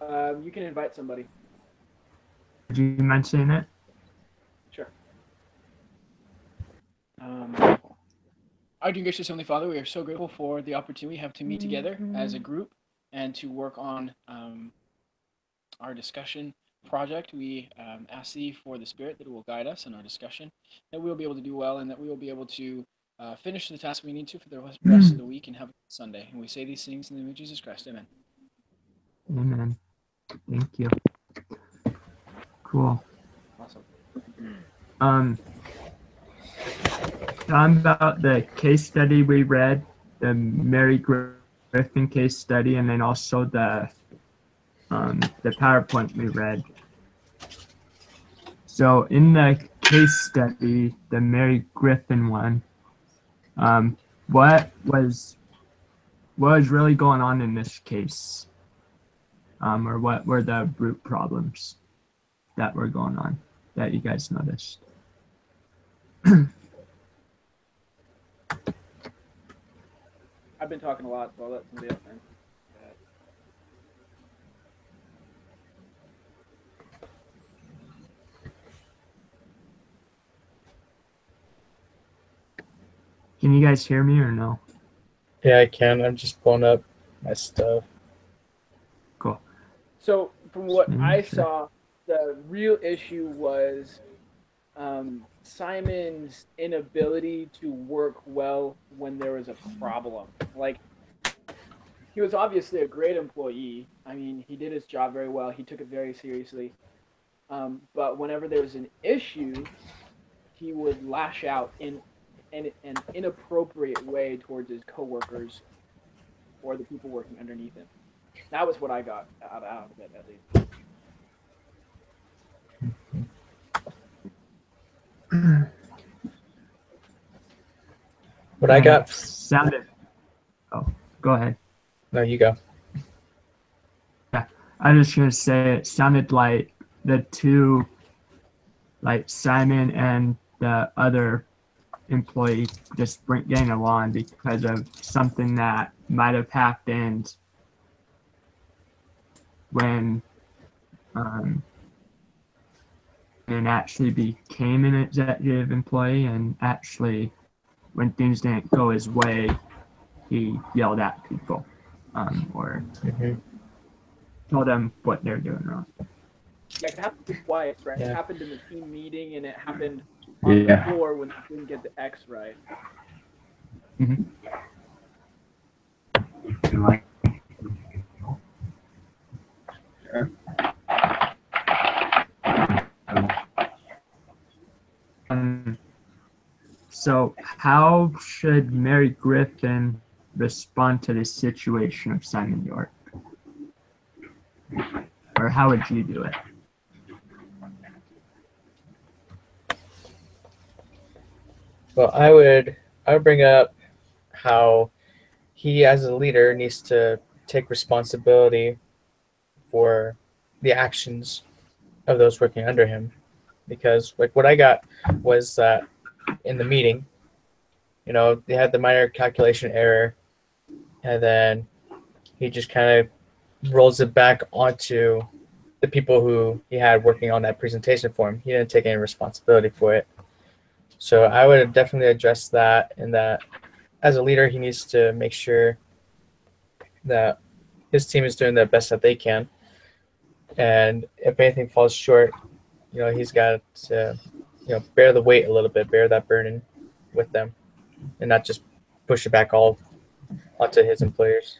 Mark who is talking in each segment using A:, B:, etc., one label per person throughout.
A: You can invite somebody.
B: Would you mind saying it?
A: Sure. Our dear gracious Heavenly Father, we are so grateful for the opportunity we have to meet together as a group and to work on our discussion project. We ask Thee for the Spirit that will guide us in our discussion, that we will be able to do well, and that we will be able to finish the task we need to for the rest of the week and have a good Sunday. And we say these things in the name of Jesus Christ. Amen.
B: Amen. Thank you. Cool.
A: Awesome.
B: About the case study we read, the Mary Griffin case study, and then also the PowerPoint we read. So in the case study, the Mary Griffin one, what was really going on in this case? Or what were the root problems that were going on that you guys noticed?
A: I've been talking a lot, so I'll let somebody else answer.
B: Can you guys hear me or no?
C: Yeah, I can. I'm just pulling up my stuff.
B: Cool.
A: So from what I saw, the real issue was Simon's inability to work well when there was a problem. Like, he was obviously a great employee. I mean, he did his job very well. He took it very seriously. But whenever there was an issue, he would lash out in an inappropriate way towards his coworkers or the people working underneath him. That was what I got out of it, at least.
C: What I got
B: sounded. Oh, go ahead.
C: No, you go.
B: Yeah, I was just gonna say it sounded like the two, like Simon and the other employee, just weren't getting along because of something that might have happened when and actually became an executive employee, and actually when things didn't go his way, he yelled at people or told them what they're doing wrong.
A: Yeah, it happened twice, right?
C: Yeah.
A: It happened in the team meeting, and it happened on the floor when they didn't get the X right.
B: So how should Mary Griffin respond to this situation of Simon York? Or how would you do it?
C: Well, I would bring up how he, as a leader, needs to take responsibility for the actions of those working under him. Because like what I got was that in the meeting, you know, they had the minor calculation error, and then he just kind of rolls it back onto the people who he had working on that presentation for him. He didn't take any responsibility for it. So I would definitely address that, and that as a leader, he needs to make sure that his team is doing the best that they can. And if anything falls short, you know, he's got to, you know, bear the weight a little bit, bear that burden with them, and not just push it back all onto his employers.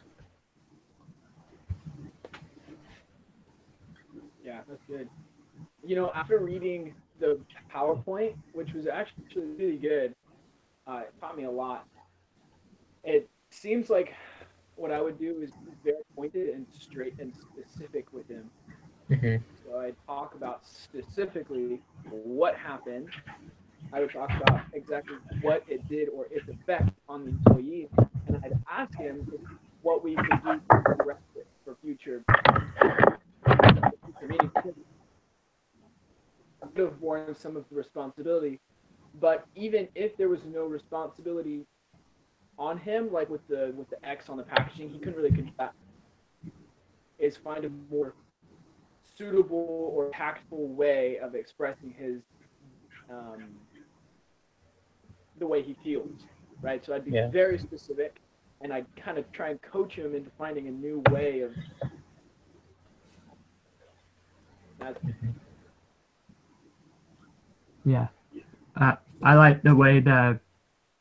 A: Yeah, that's good. You know, after reading the PowerPoint, which was actually really good, it taught me a lot. It seems like what I would do is be very pointed and straight and specific with him. So I'd talk about specifically what happened. I would talk about exactly what it did or its effect on the employee, and I'd ask him what we could do to correct it for future meetings. Could have borne some of the responsibility, but even if there was no responsibility on him, like with the X on the packaging, he couldn't really control that. Is find a more suitable or tactful way of expressing his the way he feels, right? So I'd be
C: Yeah.
A: very specific, and I'd kind of try and coach him into finding a new way of that.
B: Yeah. I like the way the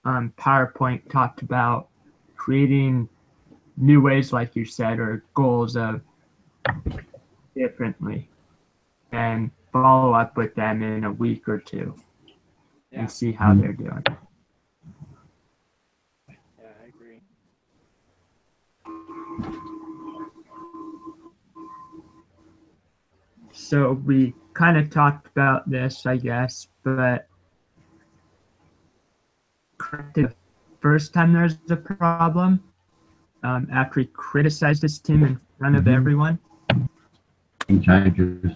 B: PowerPoint talked about creating new ways, like you said, or goals of differently, and follow up with them in a week or two
A: Yeah,
B: and see how they're doing.
A: yeah, I agree.
B: So we kind of talked about this, I guess, but corrected the first time there's a problem after he criticized his team in front of everyone.
D: Changes.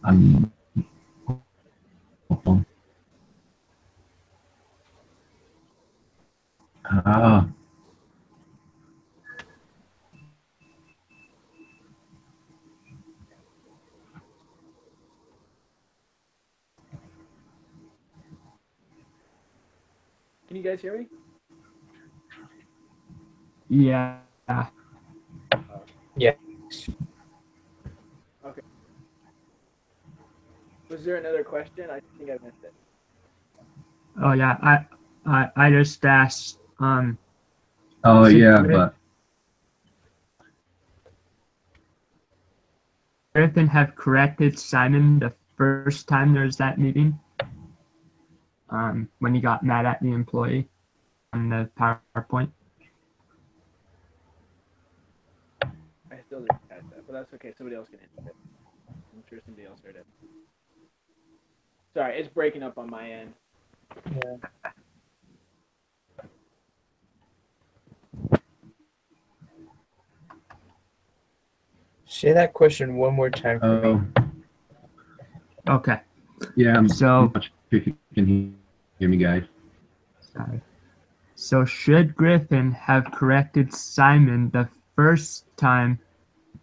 D: I'm. Ah.
A: Can you guys hear me?
B: Yeah.
C: Yeah.
A: Okay. Was there another question? I think I missed it.
B: Oh yeah. I just asked.
D: Oh
B: should
D: yeah, but
B: Griffin have corrected Simon the first time there's that meeting? When he got mad at the employee on the PowerPoint.
A: I still didn't catch that, but that's okay. Somebody else can answer it. I'm sure somebody else heard it. Sorry, it's breaking up on my end.
C: Yeah. Say that question one more time for me.
B: Okay.
D: Yeah.
B: So
D: If you can hear me, guys.
B: sorry. So should Griffin have corrected Simon the first time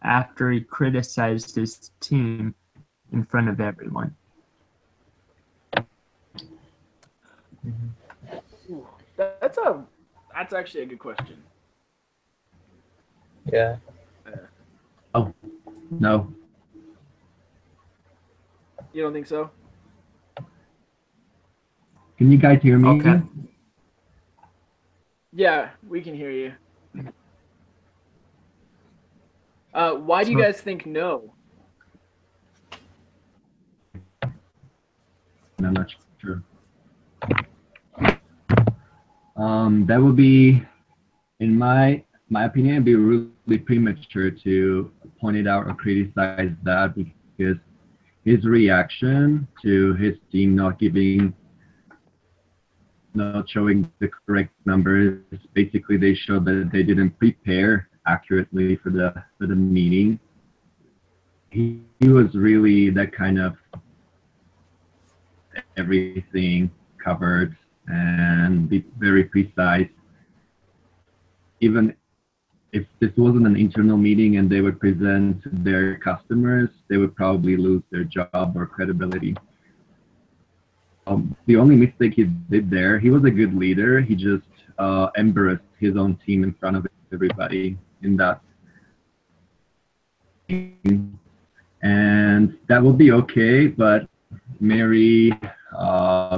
B: after he criticized his team in front of everyone?
A: Ooh, that's actually a good question.
C: Yeah.
D: No.
A: You don't think so?
D: Can you guys hear me?
B: Okay.
A: Yeah, we can hear you. Why do you guys think no?
D: I'm not sure. That would be, in my opinion, it'd be really premature to point it out or criticize that, because his reaction to his team not showing the correct numbers, basically they showed that they didn't prepare accurately for the meeting. He was really that kind of everything covered and be very precise. Even if this wasn't an internal meeting and they would present to their customers, they would probably lose their job or credibility. The only mistake he did there, he was a good leader. He just embarrassed his own team in front of everybody in that. And that would be okay, but Mary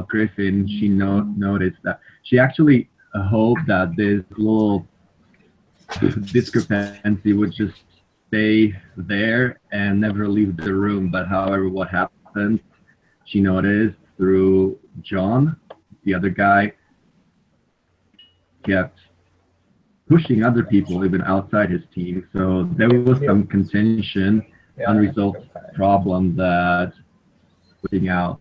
D: Griffin, she noticed that. She actually hoped that this little discrepancy would just stay there and never leave the room. But however, what happened, she noticed through John, the other guy, kept pushing other people even outside his team. So there was some contention, unresolved problem that putting out.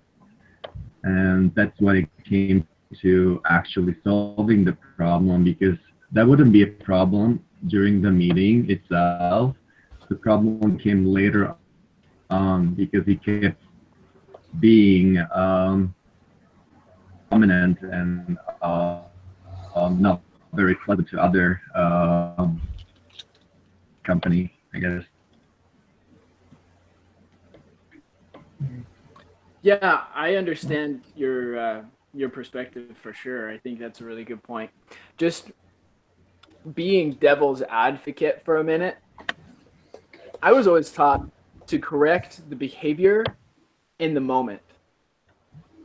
D: And that's when it came to actually solving the problem, because that wouldn't be a problem during the meeting itself. The problem came later on because he kept being dominant and not very pleasant to other company, I guess.
A: Yeah, I understand your perspective for sure. I think that's a really good point. Just being devil's advocate for a minute, I was always taught to correct the behavior in the moment.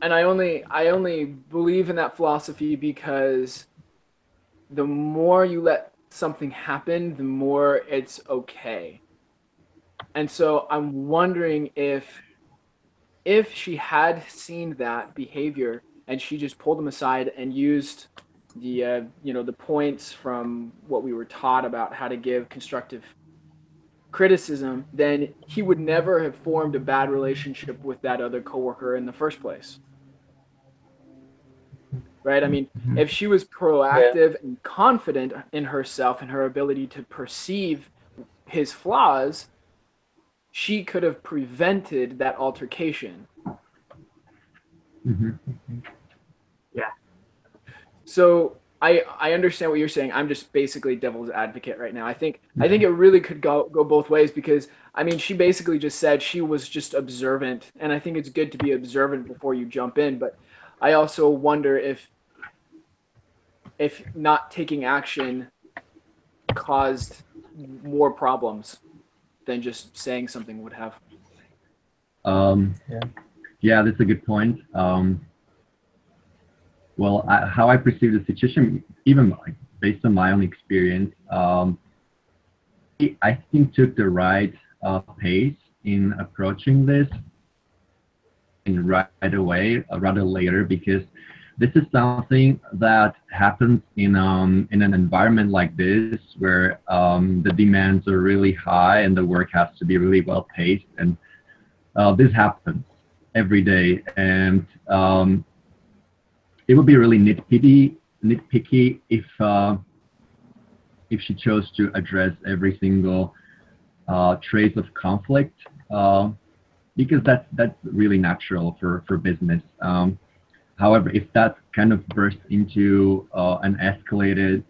A: And I only believe in that philosophy because the more you let something happen, the more it's okay. And so I'm wondering if she had seen that behavior and she just pulled him aside and used the points from what we were taught about how to give constructive criticism, then he would never have formed a bad relationship with that other coworker in the first place. Right? I mean,
B: Mhm.
A: if she was proactive and confident in herself and her ability to perceive his flaws, she could have prevented that altercation.
D: Hmm.
B: Yeah.
A: So I understand what you're saying. I'm just basically devil's advocate right now. I think it really could go both ways because I mean she basically just said she was just observant, and I think it's good to be observant before you jump in. But I also wonder if not taking action caused more problems than just saying something would have.
C: Yeah.
D: Yeah, that's a good point. Well, how I perceive the situation, even like, based on my own experience, I think took the right pace in approaching this and right away, rather later, because this is something that happens in an environment like this where the demands are really high and the work has to be really well paced, and this happens every day, and it would be really nitpicky if she chose to address every single trace of conflict, because that's really natural for business. However, if that kind of bursts into an escalated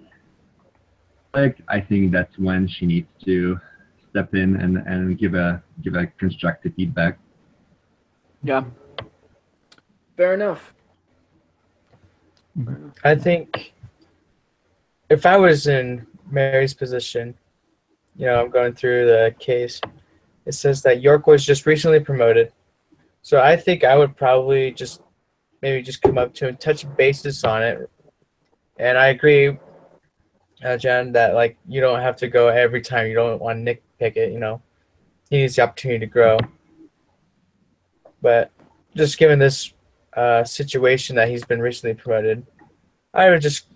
D: conflict, I think that's when she needs to step in and give a constructive feedback.
A: Yeah. Fair enough.
C: I think if I was in Mary's position, I'm going through the case. It says that York was just recently promoted. So I think I would probably just maybe just come up to him, touch bases on it. And I agree, Jen, that like you don't have to go every time. You don't want to nitpick it. He needs the opportunity to grow. But just given this situation that he's been recently promoted, I would just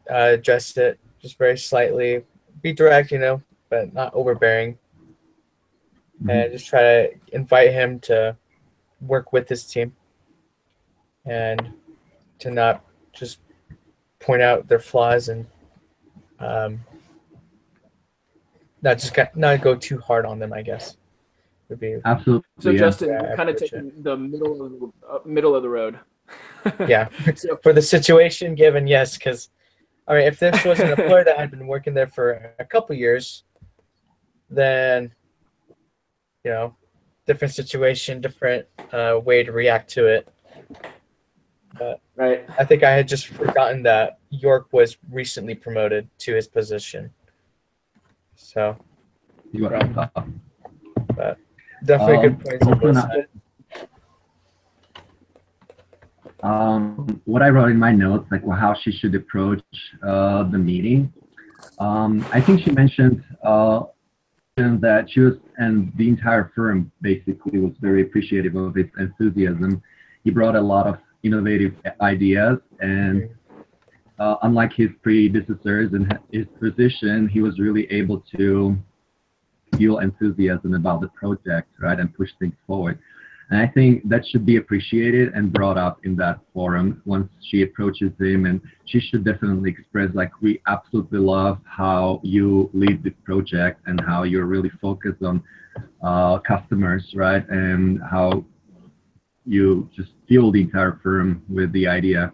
C: address it just very slightly, be direct, but not overbearing, and
D: Mhm.
C: just try to invite him to work with his team and to not just point out their flaws and um, not go too hard on them. I guess would be
A: So
D: Absolutely, yeah.
A: Justin,
C: where
A: you're
C: I
A: kind of
C: approach it.
A: taking the middle of the road.
C: Yeah,
A: So
C: for the situation given, yes, because all right, if this was an employer that had been working there for a couple years, then different situation, different way to react to it. But
A: right.
C: I think I had just forgotten that York was recently promoted to his position. So,
D: You are
A: Right.
C: but definitely good points on
D: Also,
C: both
D: not,
C: sides.
D: what I wrote in my notes, like how she should approach the meeting. I think she mentioned that she was, and the entire firm basically was very appreciative of his enthusiasm. He brought a lot of innovative ideas, and unlike his predecessors in his position, he was really able to feel enthusiasm about the project, right, and push things forward. And I think that should be appreciated and brought up in that forum once she approaches him. And she should definitely express, like, we absolutely love how you lead this project and how you're really focused on customers, right? And how you just fuel the entire firm with the idea.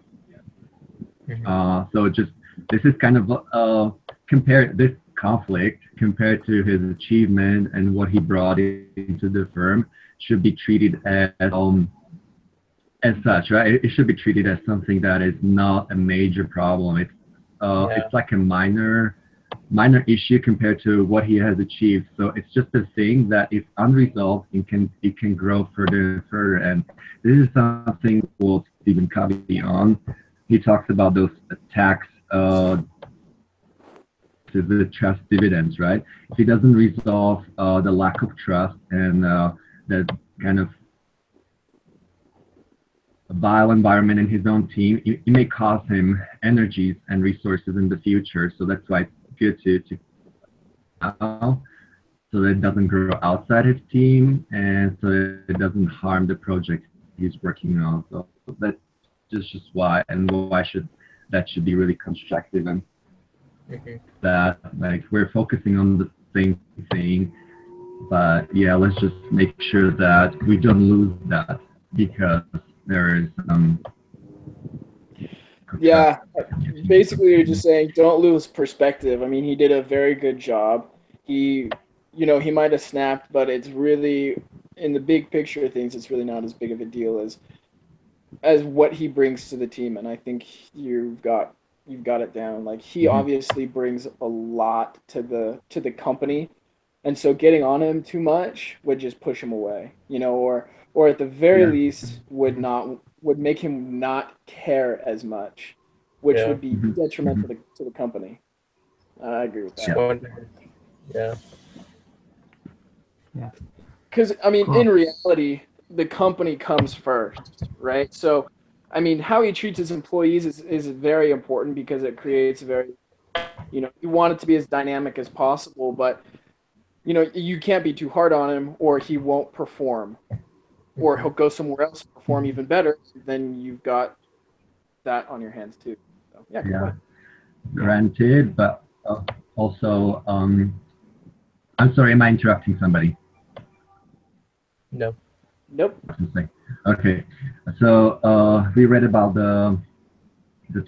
D: So just this is kind of compare this conflict compared to his achievement and what he brought into the firm should be treated as as such, right? It should be treated as something that is not a major problem. It's like a minor issue compared to what he has achieved. So it's just a thing that if unresolved, it can grow further and further. And this is something we'll Stephen Covey on. He talks about those tax to the trust dividends, right? If he doesn't resolve the lack of trust and the kind of vile environment in his own team, it may cost him energies and resources in the future. So that's why it's good to now, so that it doesn't grow outside his team and so it doesn't harm the project he's working on. So that's just why, and why that should be really constructive, and that like we're focusing on the same thing, but yeah, let's just make sure that we don't lose that because there is
A: Yeah, basically you're just saying don't lose perspective. I mean, he did a very good job. He, he might have snapped, but it's really in the big picture of things, it's really not as big of a deal as what he brings to the team. And I think you've got it down. Like he obviously brings a lot to the company, and so getting on him too much would just push him away, or at the very least would make him not care as much, which would be detrimental to the company. I agree with that.
C: Yeah.
A: Because I mean, in reality, the company comes first, right? So, I mean, how he treats his employees is very important because it creates you want it to be as dynamic as possible, but you can't be too hard on him or he won't perform, or he'll go somewhere else and perform even better. Then you've got that on your hands too. So, yeah, good point.
D: Granted, but also, I'm sorry, am I interrupting somebody?
C: No.
A: Nope.
D: Okay, so we read about the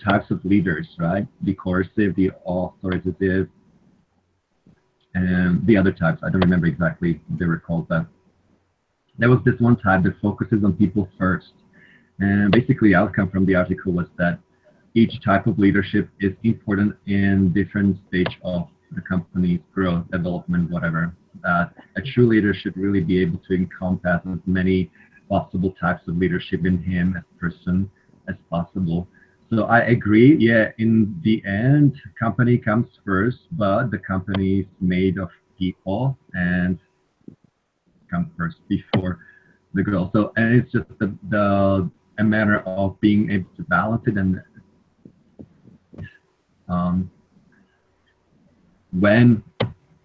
D: types of leaders, right? The coercive, the authoritative, and the other types. I don't remember exactly what they were called, but there was this one type that focuses on people first. And basically, the outcome from the article was that each type of leadership is important in different stage of the company's growth, development, whatever. A true leader should really be able to encompass as many possible types of leadership in him as person as possible. So I agree. Yeah, in the end, company comes first, but the company is made of people and comes first before the girl. So, and it's just a matter of being able to balance it and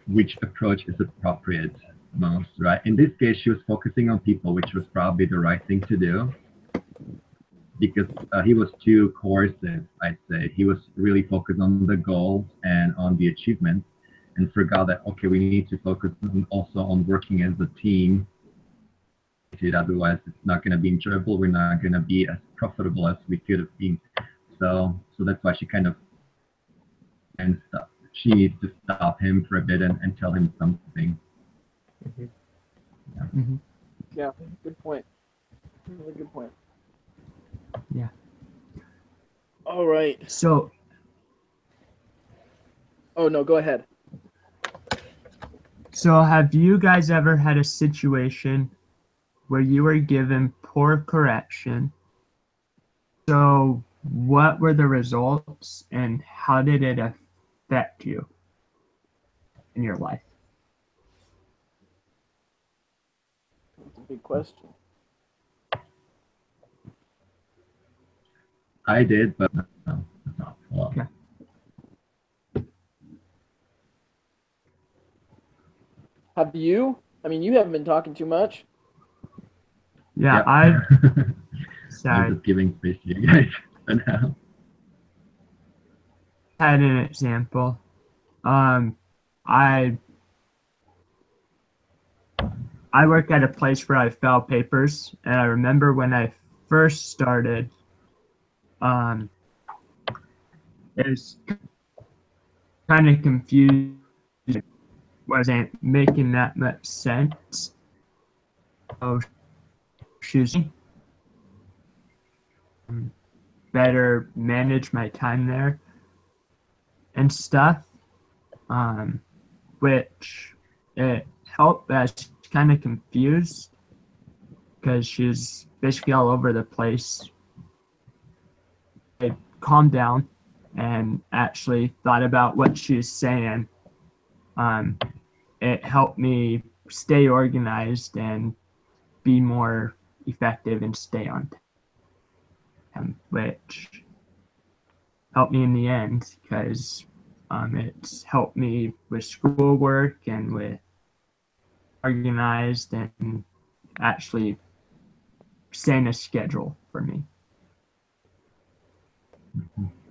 D: which approach is appropriate most, right? In this case, she was focusing on people, which was probably the right thing to do because he was too coercive, I'd say. He was really focused on the goals and on the achievements and forgot that, okay, we need to focus also on working as a team. Otherwise, it's not going to be enjoyable. We're not going to be as profitable as we could have been. So that's why she kind of and stuff. She needs to stop him for a bit and tell him something.
A: Yeah, good point. Really good point.
B: Yeah.
A: All right.
B: So.
A: Oh no, go ahead.
B: So have you guys ever had a situation where you were given poor correction? So what were the results and how did it affect you in your life?
A: That's a big question.
D: I did, but no, not a lot.
B: Okay.
A: Have you? I mean, you haven't been talking too much.
B: Yeah,
D: Yep.
B: Sorry.
D: I'm just giving space to you guys for now.
B: I had an example. I work at a place where I file papers, and I remember when I first started, it was kind of confused. Wasn't making that much sense. Oh, excuse me. better manage my time there and stuff, which it helped. But I was kind of confused because she's basically all over the place. I calmed down and actually thought about what she was saying. It helped me stay organized and be more effective and stay on time, which helped me in the end because it's helped me with schoolwork and with organized and actually setting a schedule for me.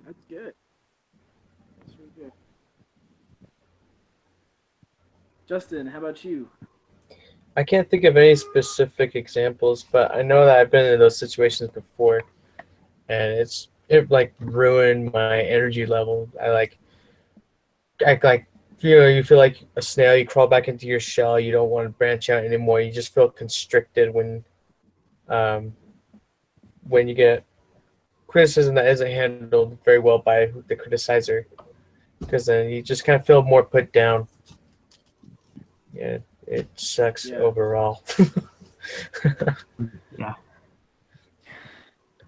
A: That's good. That's really good. Justin, how about you?
C: I can't think of any specific examples, but I know that I've been in those situations before, and it like ruined my energy level. I you feel like a snail. You crawl back into your shell. You don't want to branch out anymore. You just feel constricted um, when you get criticism that isn't handled very well by the criticizer, because then you just kind of feel more put down. Yeah, it sucks overall.
B: Yeah.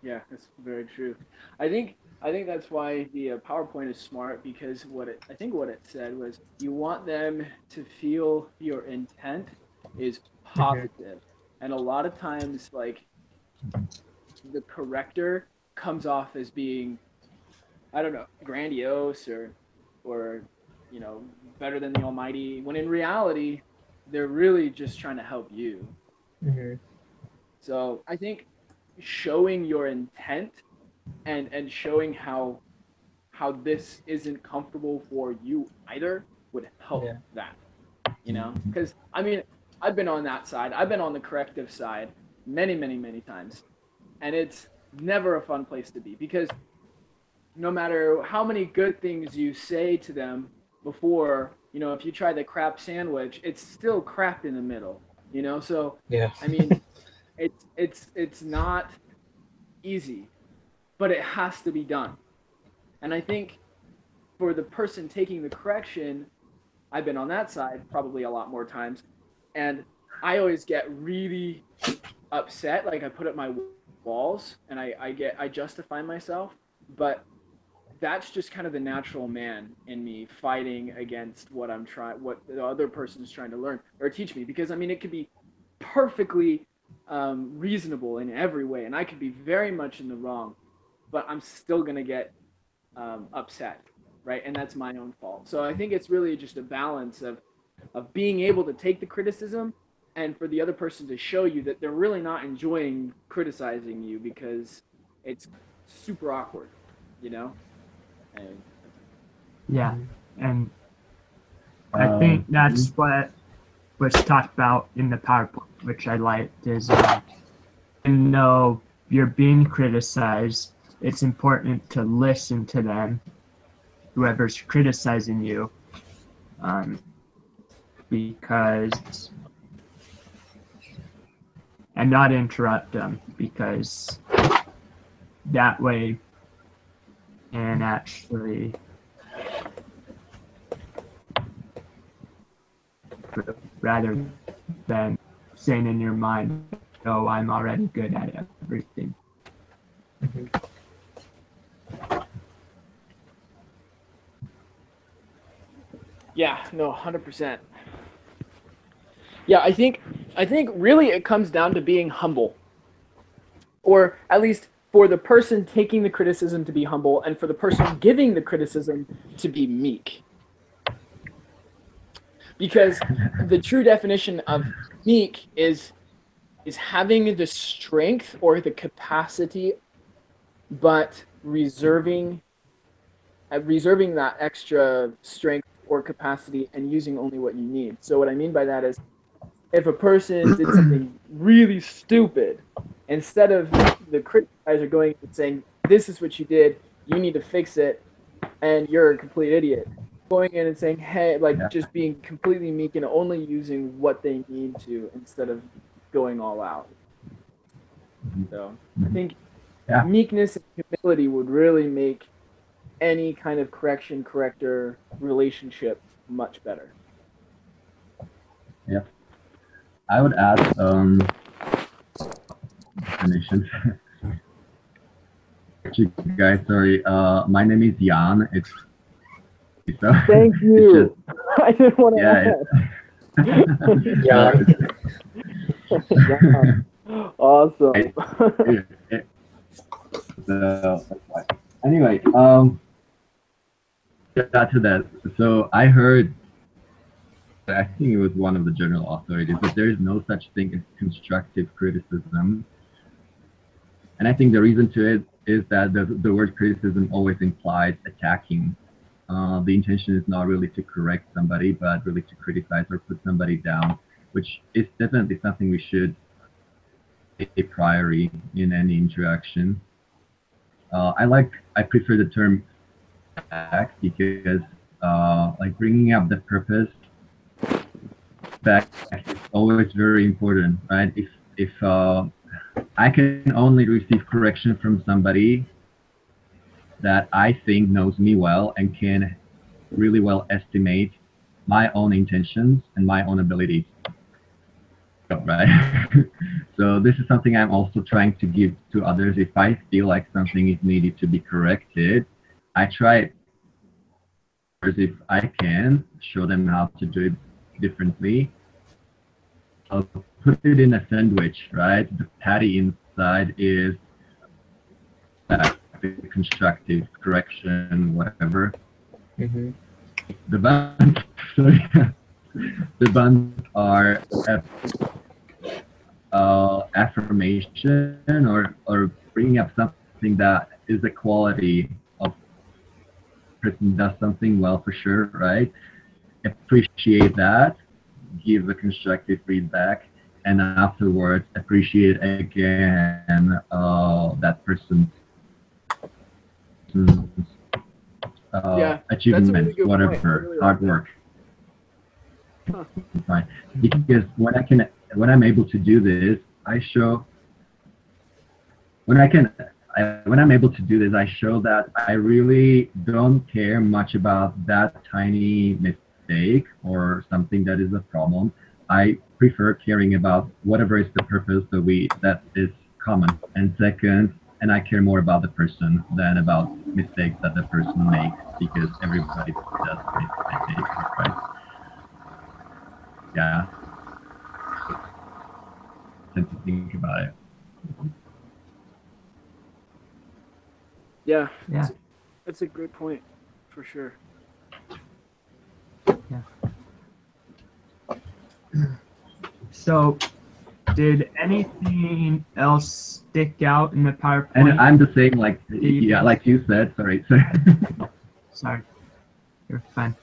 A: Yeah, that's very true. I think that's why the PowerPoint is smart because I think what it said was you want them to feel your intent is positive, and a lot of times like the corrector comes off as being, I don't know, grandiose or you know, better than the Almighty, when in reality they're really just trying to help you.
C: Mm-hmm.
A: So I think showing your intent and showing how this isn't comfortable for you either would help that, you know, because I mean I've been on that side, I've been on the corrective side many times, and it's never a fun place to be because no matter how many good things you say to them before, you know, if you try the crap sandwich, it's still crap in the middle, you know. So
C: Yeah.
A: I mean it's not easy, but it has to be done. And I think for the person taking the correction, I've been on that side probably a lot more times, and I always get really upset. Like I put up my walls and I justify myself, but that's just kind of the natural man in me fighting against what the other person is trying to learn or teach me. Because I mean, it could be perfectly reasonable in every way, and I could be very much in the wrong, but I'm still gonna get upset, right? And that's my own fault. So I think it's really just a balance of being able to take the criticism and for the other person to show you that they're really not enjoying criticizing you because it's super awkward, you know? And
B: Yeah. And I think that's what was talked about in the PowerPoint, which I liked, is even though you're being criticized, it's important to listen to them, whoever's criticizing you, because, and not interrupt them, because that way, and actually rather than saying in your mind, oh, I'm already good at everything.
C: Mm-hmm.
A: yeah, no, 100%. Yeah, I think really it comes down to being humble, or at least for the person taking the criticism to be humble, and for the person giving the criticism to be meek. Because the true definition of meek is having the strength or the capacity, but reserving that extra strength or capacity and using only what you need. So what I mean by that is, if a person did something really stupid, instead of the criticizer going and saying, this is what you did, you need to fix it, and you're a complete idiot, going in and saying, hey, like just being completely meek and only using what they need to instead of going all out. So I think
D: Yeah.
A: meekness and humility would really make any kind of corrector relationship much better.
D: Yeah. I would add definitions. Actually, guys, sorry. My name is Jan. It's so
A: Thank
D: it's
A: you. I didn't want to
D: just
C: Yeah.
A: yeah. Awesome.
D: So anyway, got to that. So I heard, I think it was one of the journal authorities, that there is no such thing as constructive criticism. And I think the reason to it is that the word criticism always implies attacking. The intention is not really to correct somebody, but really to criticize or put somebody down, which is definitely something we should a priori in any interaction. I prefer the term back because like bringing up the purpose back is always very important, right? If I can only receive correction from somebody that I think knows me well and can really well estimate my own intentions and my own abilities, right? So this is something I'm also trying to give to others. If I feel like something is needed to be corrected, I try, if I can, show them how to do it differently. I'll put it in a sandwich, right? The patty inside is the constructive correction, whatever.
C: Mm-hmm.
D: The buns, sorry, the buns are affirmation or bringing up something that is a quality of person does something well for sure, right? Appreciate that, give a constructive feedback, and afterwards appreciate again that person's
A: Yeah, that's a
D: achievements,
A: really good point. I
D: whatever,
A: really like
D: hard
A: that.
D: work.
A: Huh.
D: Right. Because when I'm able to do this, I show when I'm able to do this, I show that I really don't care much about that tiny mistake or something that is a problem. I prefer caring about whatever is the purpose that is common. And second, and I care more about the person than about mistakes that the person makes, because everybody does mistakes, right? Yeah. Tend to think about it.
A: Yeah,
B: Yeah.
A: that's a great point for sure.
B: So, did anything else stick out in the PowerPoint?
D: And I'm the same, like
B: you
D: yeah,
B: think?
D: like you said. Sorry.
B: Sorry, you're fine.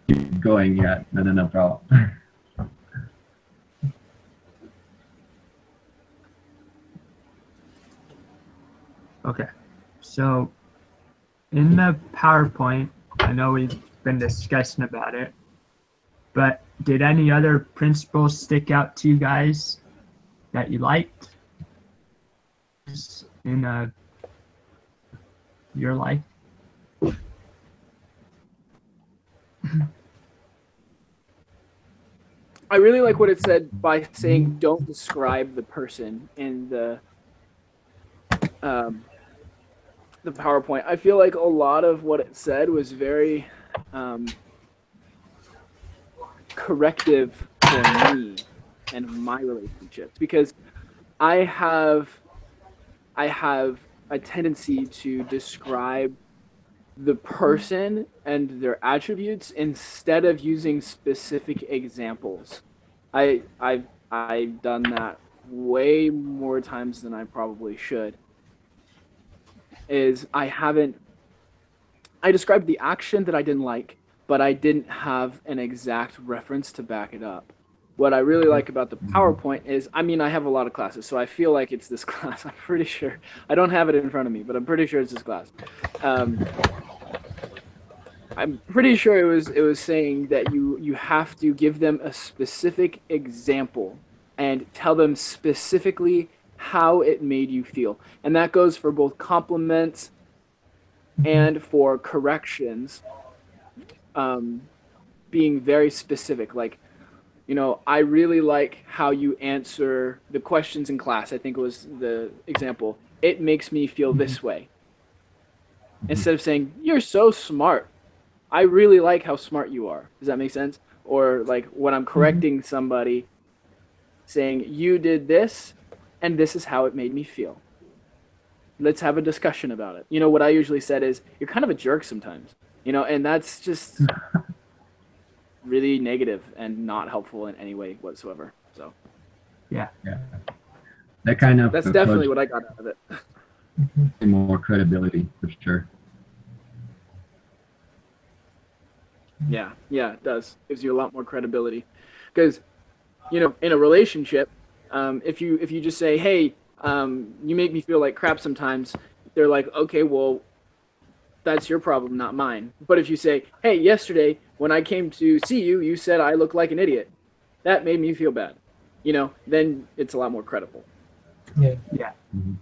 D: Keep going. Yeah. No problem.
B: Okay, so in the PowerPoint, I know we've been discussing about it, but did any other principles stick out to you guys that you liked in your life?
A: I really like what it said by saying don't describe the person in the PowerPoint. I feel like a lot of what it said was very corrective for me and my relationships, because I have a tendency to describe the person and their attributes instead of using specific examples. I've done that way more times than I probably should. I described the action that I didn't like, but I didn't have an exact reference to back it up. What I really like about the PowerPoint is, I mean, I have a lot of classes, so I feel like it's this class. I'm pretty sure. I don't have it in front of me, but I'm pretty sure it's this class. I'm pretty sure it was saying that you have to give them a specific example and tell them specifically how it made you feel. And that goes for both compliments and for corrections, um, being very specific. Like, I really like how you answer the questions in class. I think it was the example. It makes me feel this way. Instead of saying, you're so smart. I really like how smart you are. Does that make sense? Or like when I'm correcting somebody, saying, you did this, and this is how it made me feel. Let's have a discussion about it. What I usually said is, you're kind of a jerk sometimes, and that's just really negative and not helpful in any way whatsoever. So
B: Yeah.
D: That kind of
A: that's definitely what I got out of it.
D: More credibility for sure.
A: Yeah, it does. Gives you a lot more credibility, because in a relationship, if you just say, hey, you make me feel like crap sometimes, they're like, okay, well, that's your problem, not mine. But if you say, hey, yesterday when I came to see you, you said I look like an idiot, that made me feel bad, then it's a lot more credible.
C: Yeah.
D: Mm-hmm.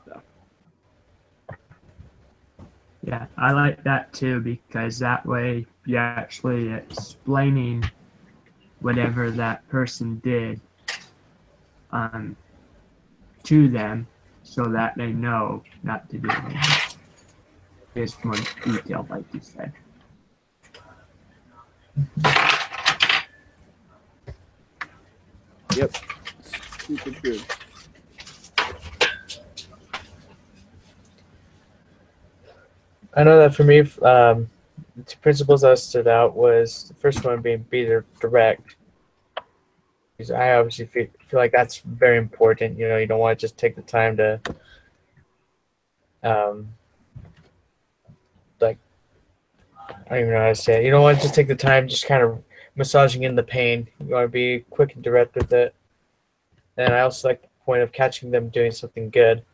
A: So.
B: Yeah, I like that too, because that way you're actually explaining whatever that person did to them, so that they know not to do it. It's more detailed, like you said.
A: Yep, super true.
C: I know that for me, the two principles that stood out was the first one being be direct. Because I obviously feel like that's very important. You don't want to just take the time to, like, I don't even know how to say it. You don't want to just take the time just kind of massaging in the pain. You want to be quick and direct with it. And I also like the point of catching them doing something good.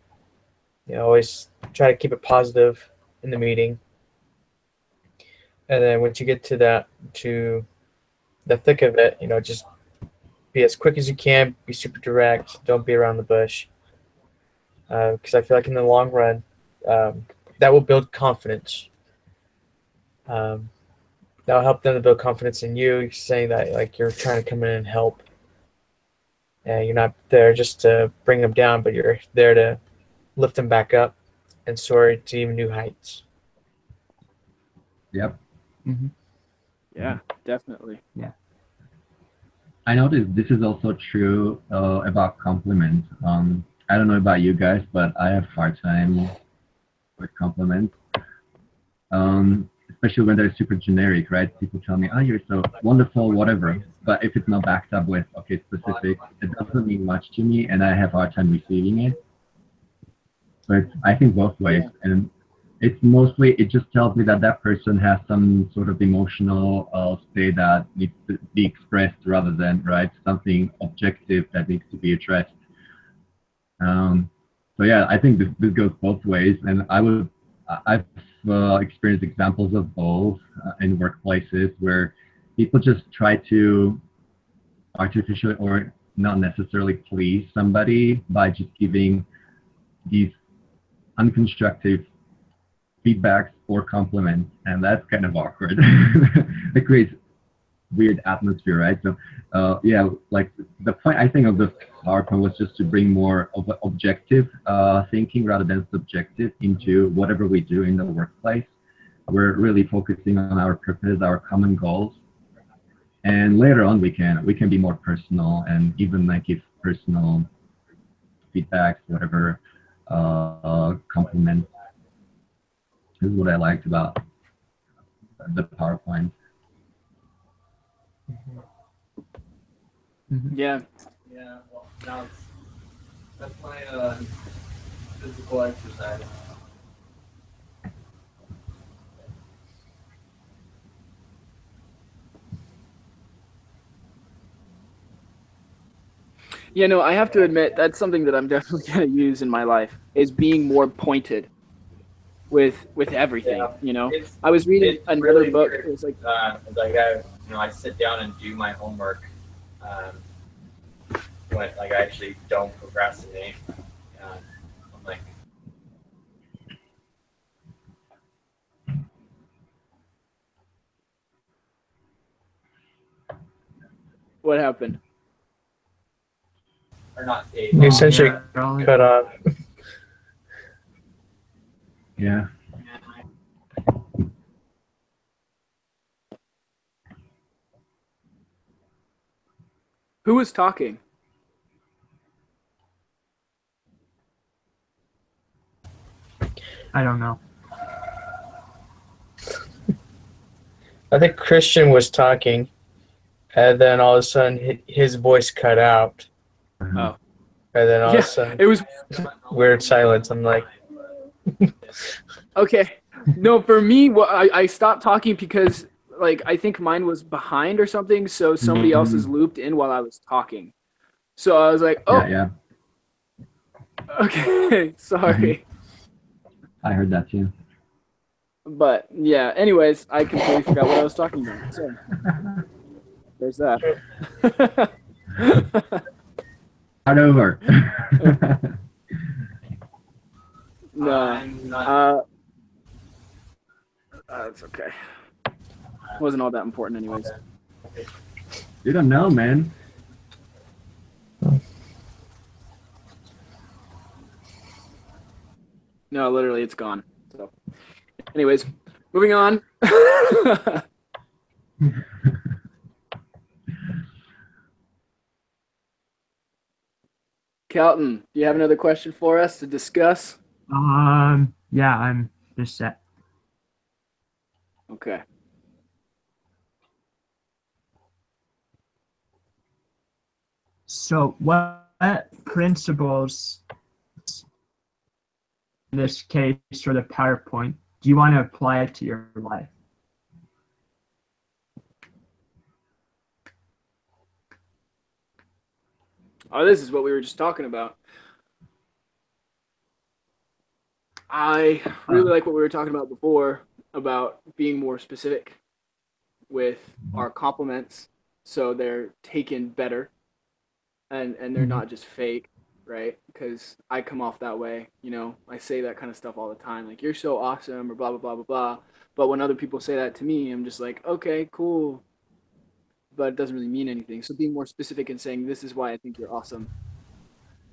C: Always try to keep it positive in the meeting. And then once you get to the thick of it, just be as quick as you can, be super direct, don't be around the bush. Because I feel like in the long run, that will build confidence. That will help them to build confidence in you, saying that like you're trying to come in and help. And you're not there just to bring them down, but you're there to lift them back up and soar to even new heights.
D: Yep.
B: Mm-hmm.
A: Yeah, definitely.
B: Yeah.
D: I noticed this is also true about compliments. I don't know about you guys, but I have a hard time with compliments. Especially when they're super generic, right? People tell me, oh, you're so wonderful, whatever. But if it's not backed up with, okay, specific, it doesn't mean much to me, and I have a hard time receiving it. So it's, I think, both ways. And it's mostly, it just tells me that that person has some sort of emotional state that needs to be expressed rather than, right, something objective that needs to be addressed. So yeah, I think this goes both ways, and I've experienced examples of both in workplaces where people just try to artificially or not necessarily please somebody by just giving these unconstructive feedbacks or compliments, and that's kind of awkward. It creates weird atmosphere, right? So yeah, like the point I think of the PowerPoint was just to bring more of an objective thinking rather than subjective into whatever we do in the workplace. We're really focusing on our purpose, our common goals, and later on we can be more personal and even like give personal feedbacks, whatever, compliments. This is what I liked about the PowerPoint.
B: Mm-hmm.
A: Yeah.
E: Yeah, well, now that's my physical exercise.
A: Yeah, no, I have to admit that's something that I'm definitely going to use in my life, is being more pointed with everything.
E: Yeah.
A: I was reading
E: It's
A: another
E: really
A: book.
E: weird.
A: It was like,
E: I sit down and do my homework. when like I actually don't procrastinate. I'm like,
A: What happened?
E: or not Dave.
C: You essentially
B: Yeah,
C: cut off.
D: Yeah.
A: Who was talking?
B: I don't know.
C: I think Christian was talking, and then all of a sudden his voice cut out,
A: Oh.
C: and then all of
A: Yeah,
C: a sudden
A: it was
C: weird silence. I'm like,
A: okay. No, for me, I stopped talking because like I think mine was behind or something, so somebody else's looped in while I was talking. So I was like, oh,
D: Yeah.
A: okay, sorry.
D: I heard that too.
A: But yeah, anyways, I completely forgot what I was talking about. So there's that.
D: Start over.
A: No, it's okay. Wasn't all that important, anyways.
D: You don't know, man.
A: No, literally, it's gone. So, anyways, moving on. Calton, do you have another question for us to discuss?
B: Yeah, I'm just set.
A: Okay.
B: So what principles, in this case, for the PowerPoint, do you want to apply it to your life?
A: Oh, this is what we were just talking about. I really like what we were talking about before about being more specific with our compliments so they're taken better and they're not just fake, right? Because I come off that way, you know. I say that kind of stuff all the time, like you're so awesome or blah blah blah blah blah. But when other people say that to me, I'm just like, okay, cool, but it doesn't really mean anything. So being more specific and saying this is why I think you're awesome.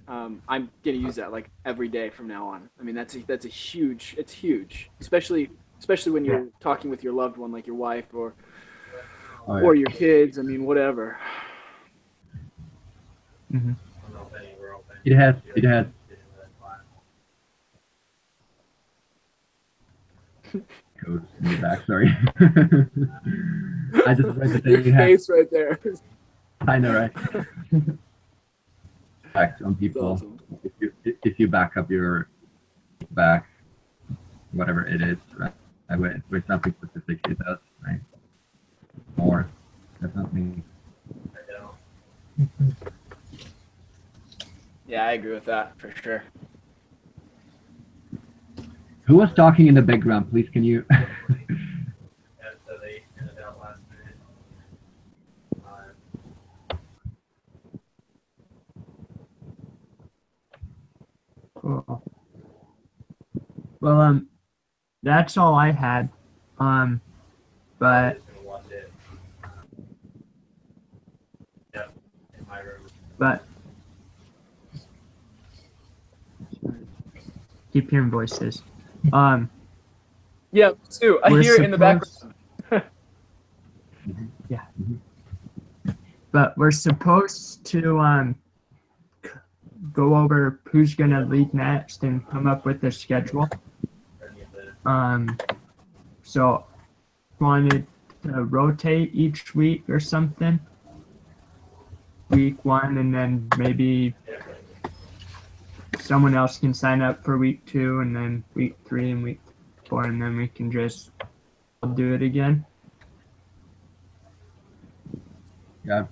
A: I'm gonna use that like every day from now on. I mean, that's a huge. It's huge, especially when you're talking with your loved one, like your wife or your kids. I mean, whatever.
B: Mm-hmm.
D: It has. Goes in the back. Sorry. I just read that
A: Your face right there.
D: I know, right? Back on people.
A: Awesome.
D: If you back up your back, whatever it is, right? With something specific, it does, right? More, definitely.
A: Yeah, I agree with that for sure.
D: Who was talking in the background? Please, can you?
E: So they ended out last minute.
B: Cool. Well, that's all I had. But but keep hearing voices.
A: Yeah, too. I hear it in the background.
B: Yeah. But we're supposed to go over who's gonna lead next and come up with a schedule. So wanted to rotate each week or something. Week 1, and then maybe someone else can sign up for week 2, and then week 3 and week 4, and then we can just do it again.
D: Yeah.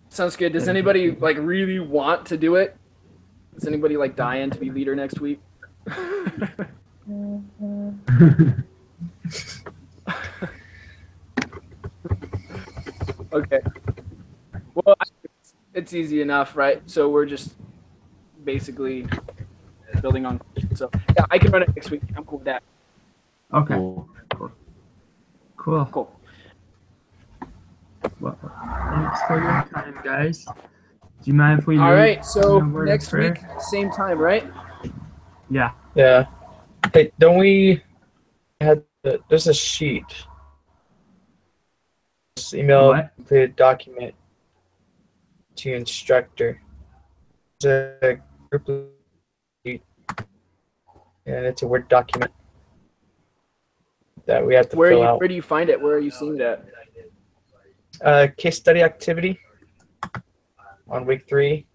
A: Sounds good. Does anybody like really want to do it? Is anybody like dying to be leader next week? Okay. Well, it's easy enough, right? So we're just basically building on. So yeah, I can run it next week. I'm cool with that.
B: Okay.
D: Cool.
B: Cool.
A: Cool.
B: Well, thanks for your time, guys. Do you mind if we
A: All
B: leave
A: right. So
B: a word of
A: next
B: prayer?
A: week, same time, right?
B: Yeah.
C: Yeah. Hey, don't we have there's a sheet. Just email
B: What?
C: completed document to your instructor. It's a group sheet, and it's a Word document that we have to fill out.
A: Where do you find it? Where are you seeing that?
C: Case study activity on week 3.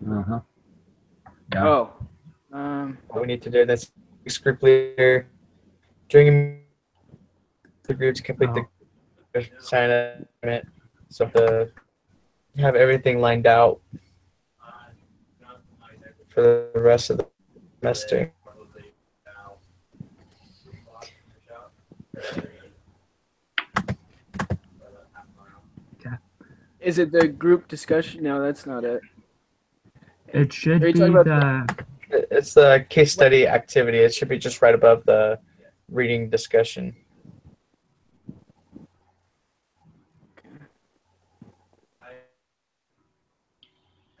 D: Uh-huh. Yeah.
A: Oh.
C: What we need to do this group leader during the group to complete the assignment. So to have everything lined out for the rest of the semester.
A: Is it the group discussion? No, that's not it.
B: It should
A: Are you
B: be
A: talking about
B: the.
C: It's the case study activity. It should be just right above the reading discussion.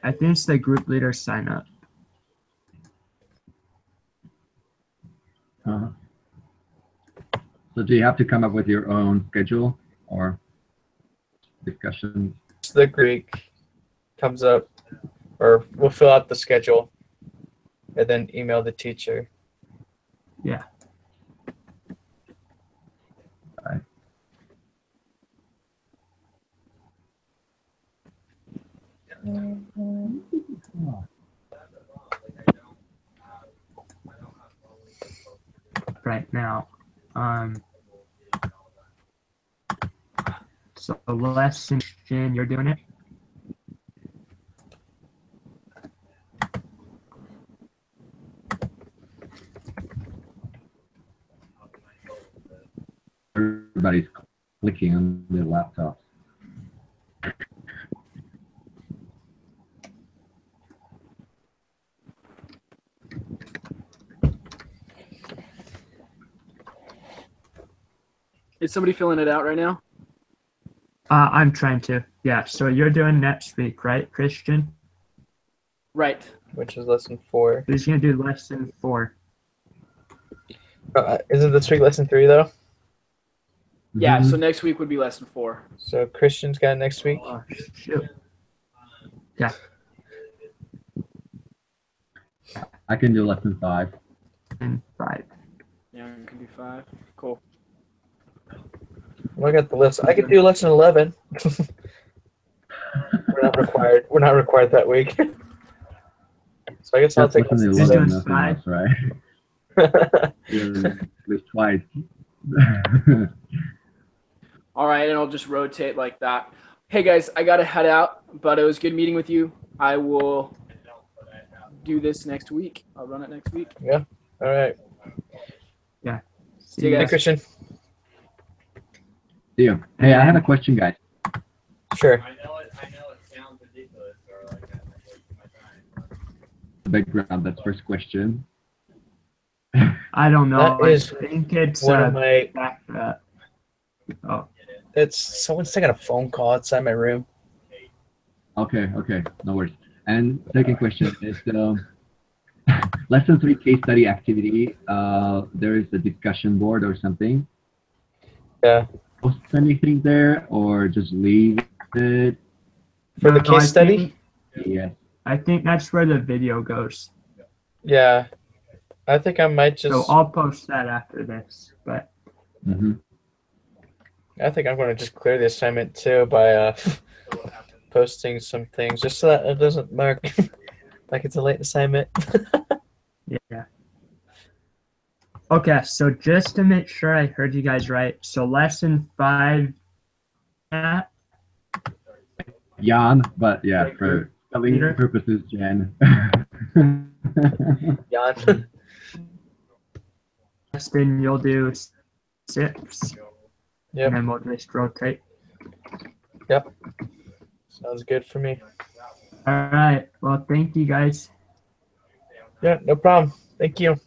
B: I think it's the group leader sign up.
D: Uh-huh. So do you have to come up with your own schedule or discussion?
C: The Greek comes up, or we'll fill out the schedule and then email the teacher.
B: Yeah.
D: Right.
B: Right now. So lesson, you're doing it?
D: Everybody's clicking on their laptops.
A: Is somebody filling it out right now?
B: I'm trying to. Yeah. So you're doing next week, right, Christian?
A: Right.
C: Which is lesson 4.
B: Who's gonna do lesson 4?
C: Isn't this week lesson 3 though?
A: Yeah.
D: Mhm.
A: So next week would be lesson 4.
C: So Christian's got it next week.
B: Oh, shoot. Yeah.
D: I can do lesson 5.
B: And 5.
A: Yeah, we can do 5. Cool.
C: Well, I got the list. I could do lesson 11. We're not required. We're not required that week. So I guess I'll
D: Just
C: take
D: listen to
C: lesson
D: 11,
B: Just
D: nothing
B: doing
D: else, right? There's twice.
A: All right, and I'll just rotate like that. Hey guys, I gotta head out, but it was good meeting with you. I will do this next week. I'll run it next week.
C: All right.
A: See you
C: Hey,
A: guys.
C: Christian.
D: See you. Hey, I have a question, guys.
C: Sure.
E: I know it sounds ridiculous, or like I'm wasting my time.
D: Background, that's first question.
B: I don't know.
C: That is
B: I think it's
C: one of my.
B: back up. Oh,
C: It's someone's taking a phone call outside my room.
D: Okay, no worries. And second question is lesson 3 case study activity. There is a discussion board or something.
C: Yeah.
D: Post anything there or just leave it?
C: For the
B: No,
C: case study?
D: Yes.
B: I think that's where the video goes.
C: Yeah. I think I might just.
B: So I'll post that after this. But
D: Mm-hmm.
C: I think I'm going to just clear the assignment too by posting some things just so that it doesn't mark like it's a late assignment.
B: yeah. Okay, so just to make sure I heard you guys right, so lesson 5.
D: Jan, but yeah,
B: Like,
D: for spelling
B: Peter?
D: purposes, Jan.
C: Jan.
B: Justin, you'll do 6.
C: Yep.
B: And then we'll just rotate.
C: So Sounds good for me.
B: All right. Well, thank you guys.
C: Yeah, no problem. Thank you.